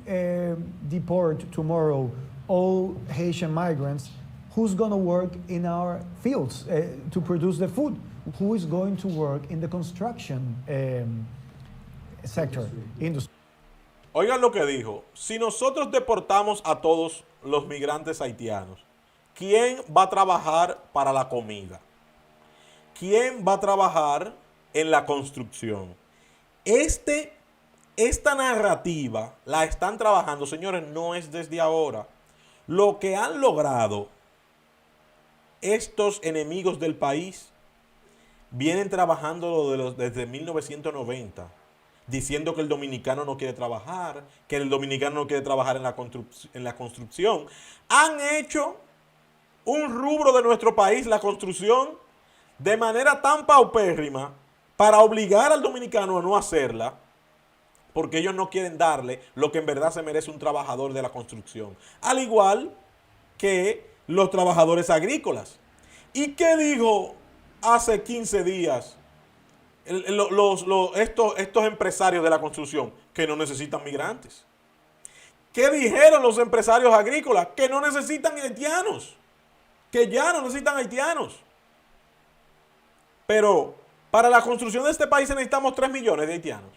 Speaker 2: deport tomorrow all Haitian migrants, who's going to work in our fields to produce the food? Who is going to work in the construction sector? Industry.
Speaker 1: Oigan lo que dijo. Si nosotros deportamos a todos los migrantes haitianos, ¿quién va a trabajar para la comida? ¿Quién va a trabajar en la construcción? Esta narrativa la están trabajando, señores, no es desde ahora. Lo que han logrado estos enemigos del país vienen trabajando desde 1990, diciendo que el dominicano no quiere trabajar, que el dominicano no quiere trabajar en la construcción. Han hecho un rubro de nuestro país, la construcción, de manera tan paupérrima para obligar al dominicano a no hacerla, porque ellos no quieren darle lo que en verdad se merece un trabajador de la construcción. Al igual que los trabajadores agrícolas. ¿Y qué dijo hace 15 días estos empresarios de la construcción? Que no necesitan migrantes. ¿Qué dijeron los empresarios agrícolas? Que no necesitan haitianos. Que ya no necesitan haitianos. Pero para la construcción de este país necesitamos 3 millones de haitianos.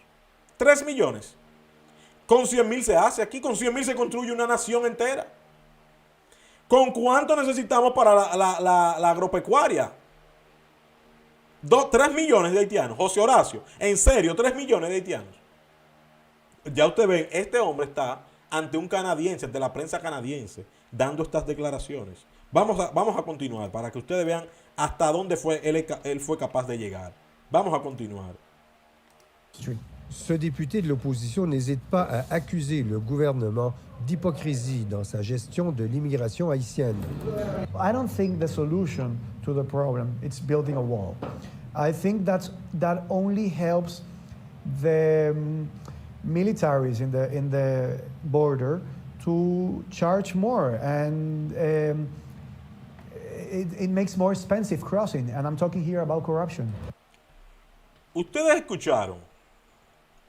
Speaker 1: 3 millones. Con 100,000 se hace. Aquí con 100,000 se construye una nación entera. ¿Con cuánto necesitamos para la agropecuaria? 3 millones de haitianos. José Horacio, en serio, 3 millones de haitianos. Ya usted ve, este hombre está ante un canadiense, ante la prensa canadiense, dando estas declaraciones. Vamos a continuar para que ustedes vean hasta dónde él fue capaz de llegar. Vamos a continuar.
Speaker 3: Ce député de l'opposition n'hésite pas à accuser le gouvernement d'hypocrisie dans sa gestion de l'immigration haïtienne.
Speaker 2: I don't think the solution to the problem is building a wall. I think that only helps the militaries in the border to charge more, and it makes more expensive crossing. And I'm talking here about corruption.
Speaker 1: Ustedes escucharon.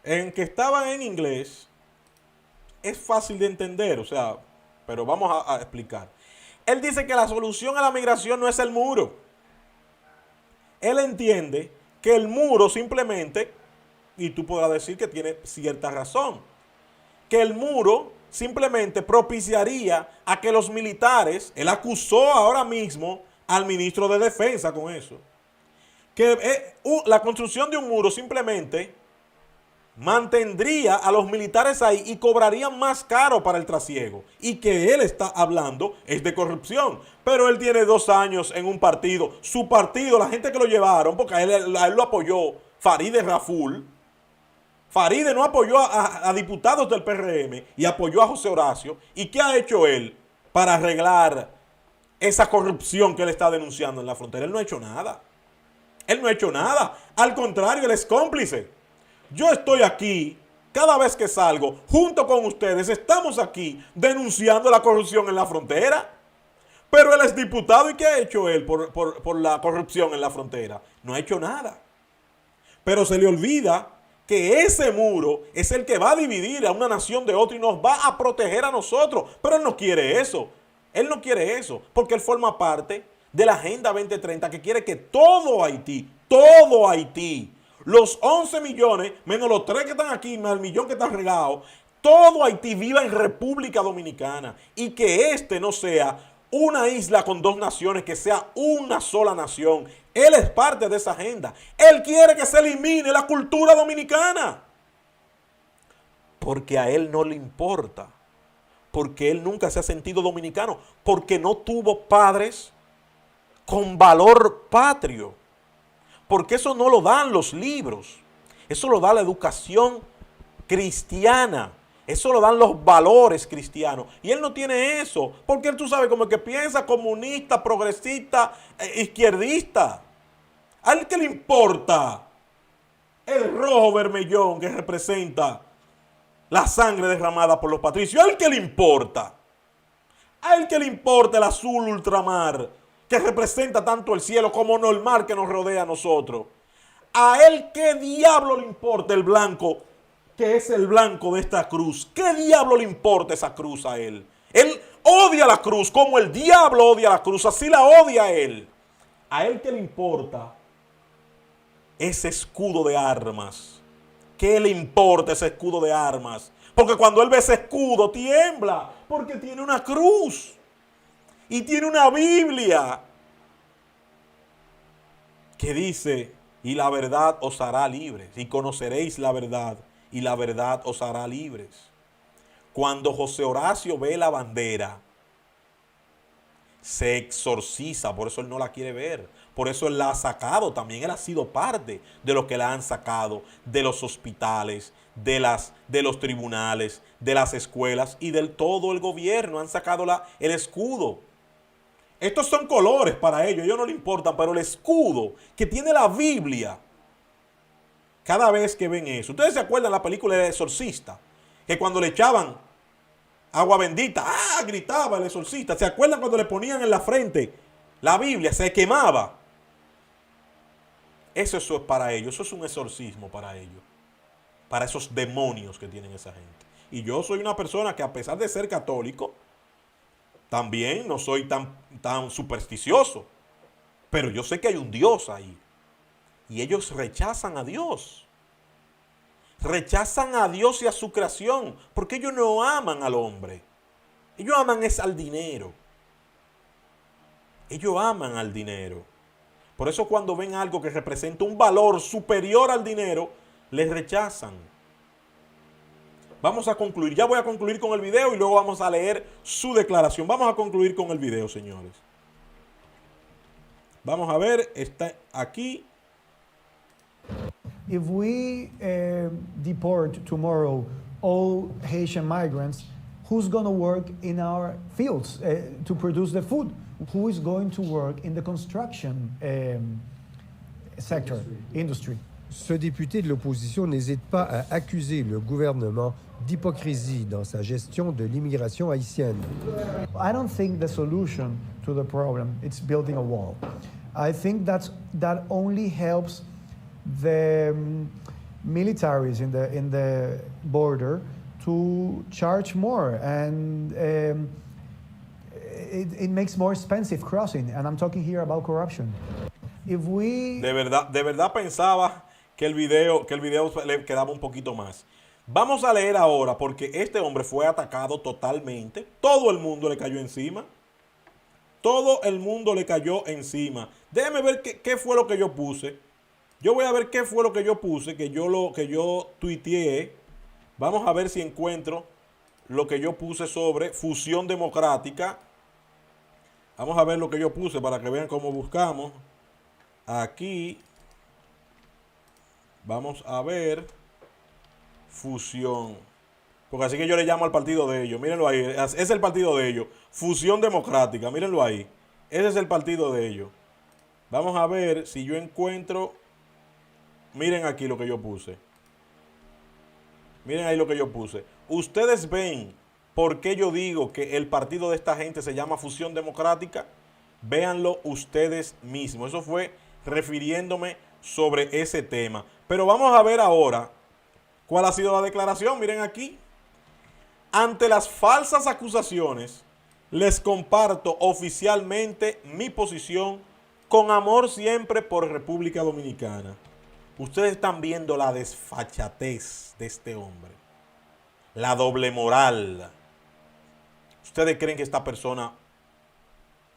Speaker 1: En que estaban en inglés, es fácil de entender, o sea, pero vamos a explicar. Él dice que la solución a la migración no es el muro. Él entiende que el muro simplemente, y tú podrás decir que tiene cierta razón, que el muro simplemente propiciaría a que los militares, él acusó ahora mismo al ministro de Defensa con eso, que la construcción de un muro simplemente mantendría a los militares ahí y cobrarían más caro para el trasiego. Y que él está hablando es de corrupción. Pero él tiene 2 años en un partido. Su partido, la gente que lo llevaron, porque a él lo apoyó Farideh Raful. Farideh no apoyó a diputados del PRM y apoyó a José Horacio. ¿Y qué ha hecho él para arreglar esa corrupción que él está denunciando en la frontera? Él no ha hecho nada. Él no ha hecho nada. Al contrario, él es cómplice. Yo estoy aquí, cada vez que salgo, junto con ustedes, estamos aquí denunciando la corrupción en la frontera. Pero él es diputado, ¿y qué ha hecho él por la corrupción en la frontera? No ha hecho nada. Pero se le olvida que ese muro es el que va a dividir a una nación de otra y nos va a proteger a nosotros. Pero él no quiere eso. Él no quiere eso, porque él forma parte de la Agenda 2030 que quiere que todo Haití, los 11 millones, menos los 3 que están aquí, más el millón que están regados, todo Haití viva en República Dominicana y que este no sea una isla con dos naciones, que sea una sola nación. Él es parte de esa agenda. Él quiere que se elimine la cultura dominicana. Porque a él no le importa. Porque él nunca se ha sentido dominicano. Porque no tuvo padres con valor patrio. Porque eso no lo dan los libros. Eso lo da la educación cristiana. Eso lo dan los valores cristianos. Y él no tiene eso. Porque él, tú sabes, como el que piensa comunista, progresista, izquierdista. ¿A él qué le importa el rojo vermellón que representa la sangre derramada por los patricios? ¿A él qué le importa? ¿A él qué le importa el azul ultramar que representa tanto el cielo como el mar que nos rodea a nosotros? ¿A él qué diablo le importa el blanco, que es el blanco de esta cruz? ¿Qué diablo le importa esa cruz a él? Él odia la cruz como el diablo odia la cruz, así la odia él. ¿A él qué le importa ese escudo de armas? ¿Qué le importa ese escudo de armas? Porque cuando él ve ese escudo tiembla, porque tiene una cruz y tiene una Biblia que dice: y la verdad os hará libres, y conoceréis la verdad, y la verdad os hará libres. Cuando José Horacio ve la bandera, se exorciza, por eso él no la quiere ver. Por eso él la ha sacado también. Él ha sido parte de lo que la han sacado de los hospitales, de los tribunales, de las escuelas y del todo el gobierno. Han sacado el escudo. Estos son colores para ellos no les importan, pero el escudo que tiene la Biblia, cada vez que ven eso. ¿Ustedes se acuerdan de la película del exorcista? Que cuando le echaban agua bendita, gritaba el exorcista. ¿Se acuerdan cuando le ponían en la frente la Biblia? Se quemaba. Eso es para ellos. Eso es un exorcismo para ellos. Para esos demonios que tienen esa gente. Y yo soy una persona que, a pesar de ser católico, también no soy tan supersticioso. Pero yo sé que hay un Dios ahí. Y ellos rechazan a Dios. Rechazan a Dios y a su creación, porque ellos no aman al hombre. Ellos aman es al dinero. Ellos aman al dinero. Por eso cuando ven algo que representa un valor superior al dinero, les rechazan. Vamos a concluir. Ya voy a concluir con el video y luego vamos a leer su declaración. Vamos a concluir con el video, señores. Vamos a ver, está aquí.
Speaker 2: If we deport tomorrow all Haitian migrants, who's going to work in our fields to produce the food? Who is going to work in the construction sector, industry?
Speaker 3: Ce député de l'opposition n'hésite pas à accuser le gouvernement d'hypocrisie dans sa gestion de l'immigration haïtienne.
Speaker 2: I don't think the solution to the problem is building a wall. I think that only helps the militaries in the border to charge more, and it makes more expensive crossing. And I'm talking here about corruption. If we
Speaker 1: De verdad pensaba que el video le quedaba un poquito más. Vamos a leer ahora, porque este hombre fue atacado totalmente. Todo el mundo le cayó encima. Todo el mundo le cayó encima. Déjeme ver qué fue lo que yo puse. Yo voy a ver qué fue lo que yo puse, que yo tuiteé. Vamos a ver si encuentro lo que yo puse sobre fusión democrática. Vamos a ver lo que yo puse para que vean cómo buscamos. Aquí vamos a ver fusión. Porque así que yo le llamo al partido de ellos. Mírenlo ahí. Es el partido de ellos. Fusión democrática. Mírenlo ahí. Ese es el partido de ellos. Vamos a ver si yo encuentro. Miren aquí lo que yo puse. Miren ahí lo que yo puse. Ustedes ven ¿Por qué yo digo que el partido de esta gente se llama Fusión Democrática? Véanlo ustedes mismos. Eso fue refiriéndome sobre ese tema. Pero vamos a ver ahora cuál ha sido la declaración. Miren aquí. Ante las falsas acusaciones, les comparto oficialmente mi posición con amor siempre por República Dominicana. Ustedes están viendo la desfachatez de este hombre, la doble moral. Ustedes creen que esta persona,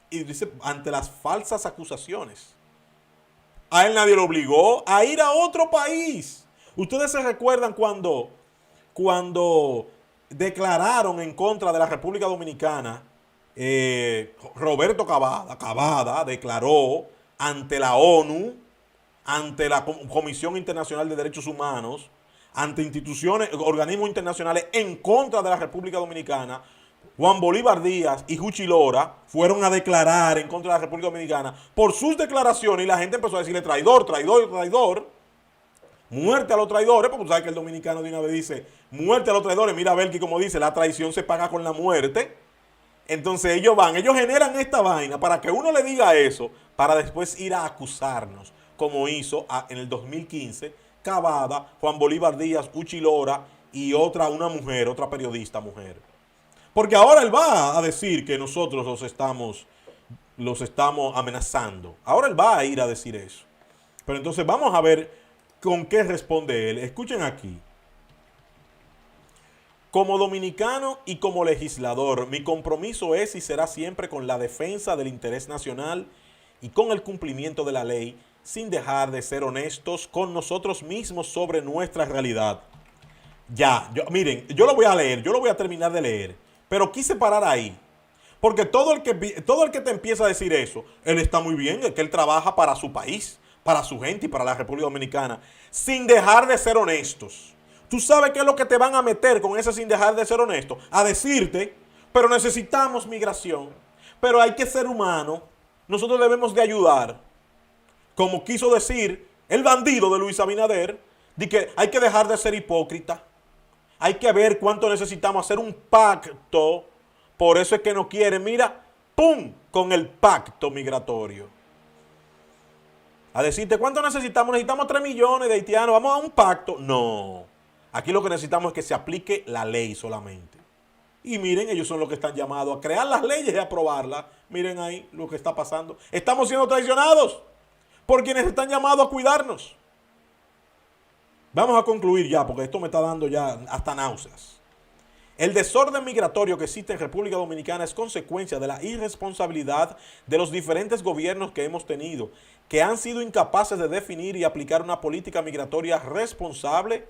Speaker 1: y dice, ante las falsas acusaciones, a él nadie lo obligó a ir a otro país. Ustedes se recuerdan cuando declararon en contra de la República Dominicana, Roberto Cavada declaró ante la ONU, ante la Comisión Internacional de Derechos Humanos, ante instituciones, organismos internacionales en contra de la República Dominicana. Juan Bolívar Díaz y Juchi Lora fueron a declarar en contra de la República Dominicana por sus declaraciones y la gente empezó a decirle traidor, traidor, traidor. Muerte a los traidores, porque tú sabes que el dominicano de una vez dice muerte a los traidores. Mira, Belki, como dice, la traición se paga con la muerte. Entonces ellos generan esta vaina para que uno le diga eso, para después ir a acusarnos, como hizo en el 2015 Cavada, Juan Bolívar Díaz, Juchi Lora y otra periodista mujer. Porque ahora él va a decir que nosotros los estamos amenazando. Ahora él va a ir a decir eso. Pero entonces vamos a ver con qué responde él. Escuchen aquí. Como dominicano y como legislador, mi compromiso es y será siempre con la defensa del interés nacional y con el cumplimiento de la ley, sin dejar de ser honestos con nosotros mismos sobre nuestra realidad. Miren, yo lo voy a leer, yo lo voy a terminar de leer, pero quise parar ahí. Porque todo el que te empieza a decir eso, él está muy bien, que él trabaja para su país, para su gente y para la República Dominicana, sin dejar de ser honestos. ¿Tú sabes qué es lo que te van a meter con ese sin dejar de ser honesto? A decirte, pero necesitamos migración, pero hay que ser humano, nosotros debemos de ayudar. Como quiso decir el bandido de Luis Abinader, de que hay que dejar de ser hipócrita, hay que ver cuánto necesitamos hacer un pacto, por eso es que no quieren, mira, ¡pum!, con el pacto migratorio. A decirte, ¿cuánto necesitamos? Necesitamos 3 millones de haitianos, vamos a un pacto. No, aquí lo que necesitamos es que se aplique la ley solamente. Y miren, ellos son los que están llamados a crear las leyes y a aprobarlas. Miren ahí lo que está pasando. Estamos siendo traicionados por quienes están llamados a cuidarnos. Vamos a concluir ya, porque esto me está dando ya hasta náuseas. El desorden migratorio que existe en República Dominicana es consecuencia de la irresponsabilidad de los diferentes gobiernos que hemos tenido, que han sido incapaces de definir y aplicar una política migratoria responsable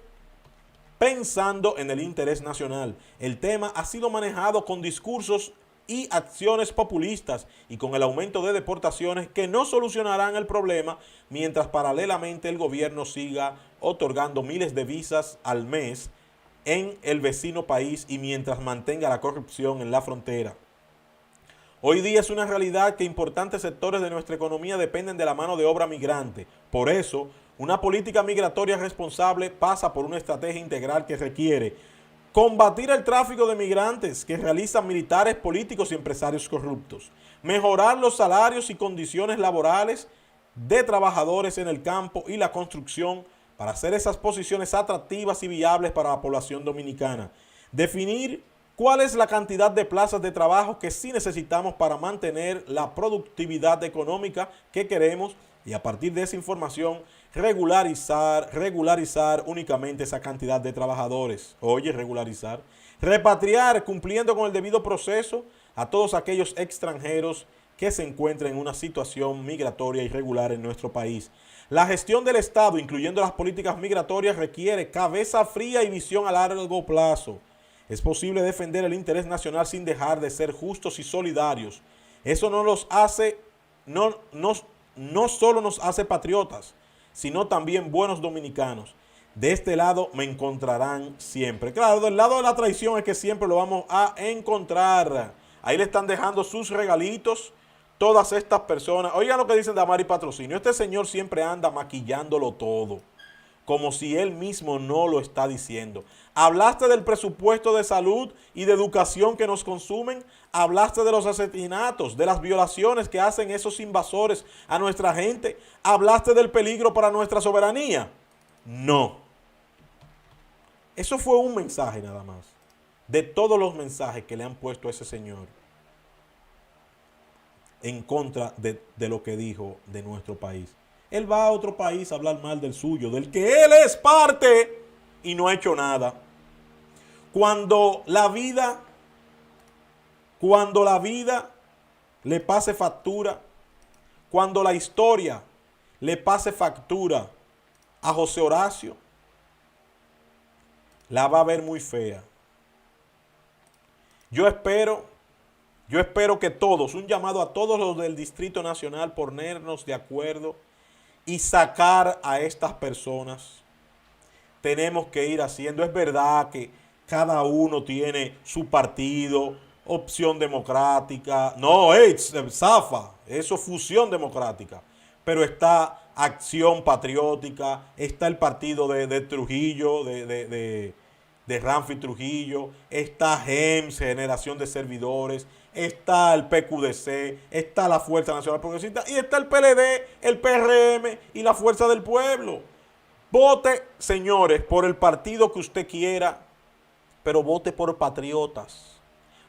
Speaker 1: pensando en el interés nacional. El tema ha sido manejado con discursos y acciones populistas y con el aumento de deportaciones que no solucionarán el problema mientras paralelamente el gobierno siga otorgando miles de visas al mes en el vecino país y mientras mantenga la corrupción en la frontera. Hoy día es una realidad que importantes sectores de nuestra economía dependen de la mano de obra migrante. Por eso, una política migratoria responsable pasa por una estrategia integral que requiere combatir el tráfico de migrantes que realizan militares, políticos y empresarios corruptos, mejorar los salarios y condiciones laborales de trabajadores en el campo y la construcción para hacer esas posiciones atractivas y viables para la población dominicana, definir cuál es la cantidad de plazas de trabajo que sí necesitamos para mantener la productividad económica que queremos y a partir de esa información regularizar únicamente esa cantidad de trabajadores. Oye, regularizar. Repatriar, cumpliendo con el debido proceso, a todos aquellos extranjeros que se encuentren en una situación migratoria irregular en nuestro país. La gestión del Estado, incluyendo las políticas migratorias, requiere cabeza fría y visión a largo plazo. Es posible defender el interés nacional sin dejar de ser justos y solidarios. Eso no solo nos hace patriotas, sino también buenos dominicanos. De este lado me encontrarán siempre. Claro, del lado de la traición es que siempre lo vamos a encontrar. Ahí le están dejando sus regalitos todas estas personas. Oigan lo que dicen Damari Patrocinio. Este señor siempre anda maquillándolo todo. como si él mismo no lo está diciendo. Hablaste del presupuesto de salud y de educación que nos consumen. Hablaste de los asesinatos, de las violaciones que hacen esos invasores a nuestra gente. Hablaste del peligro para nuestra soberanía. No. Eso fue un mensaje nada más. De todos los mensajes que le han puesto a ese señor en contra de lo que dijo de nuestro país. Él va a otro país a hablar mal del suyo, del que él es parte y no ha hecho nada. Cuando la vida le pase factura, cuando la historia le pase factura a José Horacio, la va a ver muy fea. Yo espero que todos, un llamado a todos los del Distrito Nacional, ponernos de acuerdo y sacar a estas personas. Tenemos que ir haciendo. Es verdad que cada uno tiene su partido, Opción Democrática. No, Zafa, eso es Fusión Democrática. Pero está Acción Patriótica, está el partido de Trujillo, de Ramfi Trujillo, está GEMS, Generación de Servidores, está el PQDC, está la Fuerza Nacional Progresista y está el PLD, el PRM y la Fuerza del Pueblo. Vote, señores, por el partido que usted quiera, pero vote por patriotas,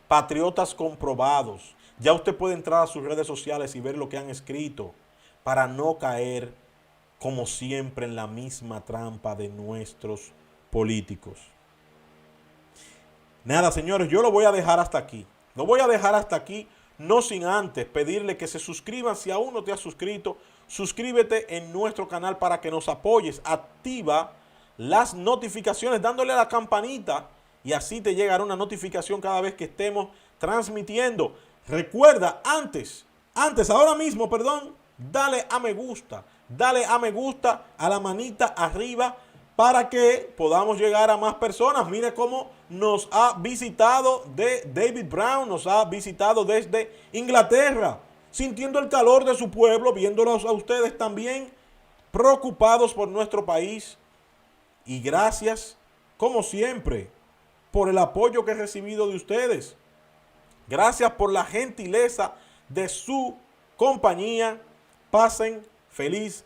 Speaker 1: patriotas comprobados. Ya usted puede entrar a sus redes sociales y ver lo que han escrito para no caer, como siempre, en la misma trampa de nuestros políticos. Nada, señores, yo lo voy a dejar hasta aquí. Lo voy a dejar hasta aquí, no sin antes pedirle que se suscriban. Si aún no te has suscrito, suscríbete en nuestro canal para que nos apoyes. Activa las notificaciones dándole a la campanita y así te llegará una notificación cada vez que estemos transmitiendo. Recuerda, ahora mismo, dale a me gusta, a la manita arriba, para que podamos llegar a más personas. Mire cómo nos ha visitado David Brown, nos ha visitado desde Inglaterra, sintiendo el calor de su pueblo, viéndolos a ustedes también preocupados por nuestro país. Y gracias, como siempre, por el apoyo que he recibido de ustedes. Gracias por la gentileza de su compañía. Pasen feliz